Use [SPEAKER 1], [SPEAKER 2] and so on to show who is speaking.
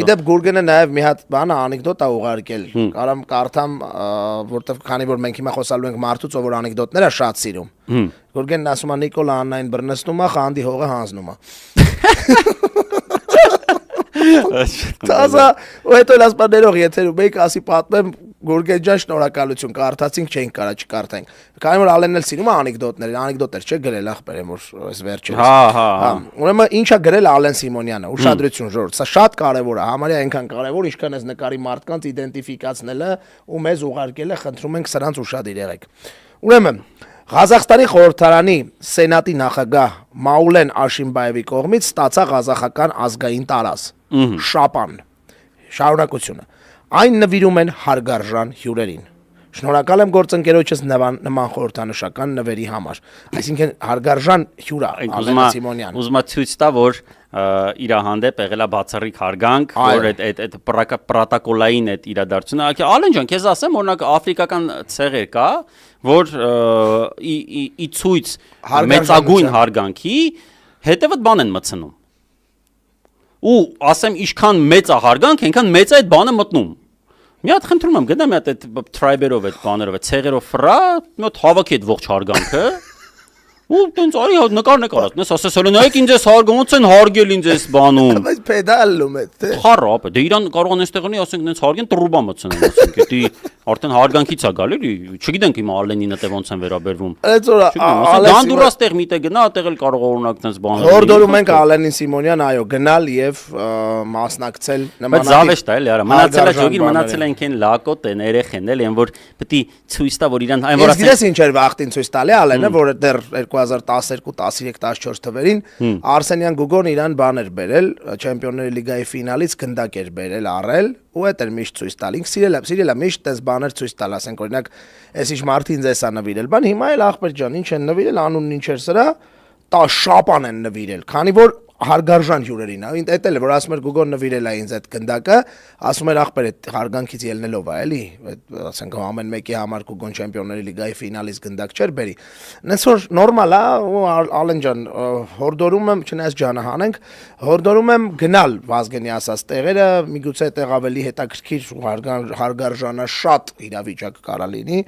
[SPEAKER 1] Իդեպ Գուրգենը նաև մի հատ բան անեկդոտ է ուղարկել։ Կարամ կարդամ, որտեվ քանի որ մենք հիմա խոսալու ենք մարդուց, ով որ անեկդոտները շատ սիրում։ Գուրգենն ասում է Նիկոլա Աննային բռնցնում է, Խանդի հողը հանձնում է։ Տազա, ու հետո լասպաներող եթերում եք ասի պատմեմ Գուրգեն ջան շնորհակալություն կարդացինք չենք կարա չկարդանք։ Քանի որ Ալենն էլ սիրում է անեկդոտներ չէ գրել ախպեր որ այս վերջերս։ Հա։ Ուրեմն ինչա գրել Ալեն Սիմոնյանը, ուշադրություն ժողովուրդ, սա շատ կարևոր է, համարյա այնքան կարևոր, ինչքան այս նկարի մարդկանց իդենտիֆիկացնելը ու մեզ ուղարկելը, խնդրում ենք սրանց ուշադիր եղեք։ Ուրեմն Ղազախստանի խորհրդարանի սենատի նախագահ Մաուլեն Աշիմբաևի կողմից ստացա ղազախական ազգային տարազ շապան շարունակությունը այն նվիրում են հարգարժան հյուրերին շնորհակալ եմ գործընկերոջս նման խորհրդանշական նվերի համար այսինքն հարգարժան հյուր է Ալեն Սիմոնյան
[SPEAKER 2] ուզում ցույց տա որ իր հանդեպ եղել է բացառիկ հարգանք որ այդ պրոտոկոլային այդ իրադարձությունը Ալեն ջան քեզ ասեմ օրինակ աֆրիկական ցեղեր կա որ ի ցույց մեծագույն հարգանքի հետևդ բան են մտցնում ու ասեմ ինչքան մեծ է հարգանք այնքան մեծ է այդ բանը մտնում մի հատ խնդրում եմ գնա մի հատ այդ թրայբերով այդ բաներով այդ ցեղերով ֆրա մի հատ հավաքի այդ ողջ հարգանքը ու տենց արի նկարած նես ասես հələ նայեք ինձ էս հարգում ոնց են հարգել ինձ էս բանում
[SPEAKER 1] բայց պեդալում է թե
[SPEAKER 2] խառապ է դե իրան կարող են այստեղնի ասենք նենց հարգեն տրուբա մտցնեն ասենք դի արդեն հարգանքից է գալի չգիտենք հիմա Ալենին դե ոնց են վերաբերվում
[SPEAKER 1] այդ որ
[SPEAKER 2] Գանդուրաս տեղ միտեղ գնա այդտեղ էլ կարող օրինակ նենց բաներ
[SPEAKER 1] հորդորում ենք Ալենին Սիմոնյան այո գնալ եւ մասնակցել
[SPEAKER 2] նմանատիպ բայց զավեշտ է էլի արա մնացել է ժոգին մնացել է ինքեն լակոտ են երեխեն էլ են որ պետք է ցույց տա որ իրան այն որ
[SPEAKER 1] ասենք ինչ էր վախտին ցույց տալի Ալենը որ դեռ 2012 13 14 թվերին Արսենյան Գուգոն իրան բաներ բերել չեմպիոնների լիգայի ֆինալից գնդակ էր բերել առել ու այդ էր միշտ ցույց տալ ինք սիրել է միշտ այս բաներ ցույց տալ ասենք օրինակ այս ինչ մարդին ձեզ է նվիրել բան հիմա էլ ախպեր ջան ինչ են նվիրել անունն ինչ էր սրա տա շապան են նվիրել քանի որ հարգարժան հյուրերին այդ էլ որ ասում էր Գուգոն նվիրել է ինձ այդ գնդակը ասում էր ախպեր այդ հարգանքից ելնելով է էլի ասենք ամեն մեկի համար Գուգոն չեմպիոնների լիգայի ֆինալից գնդակ չէր բերի նենց որ նորմալ է ու Ալեն ջան հորդորում եմ չնայած ջանը հանենք հորդորում եմ գնալ Վազգենի ասած տեղերը միգուցե այդտեղ ավելի հետաքրքիր հարգարժանա շատ իրավիճակ կարա լինի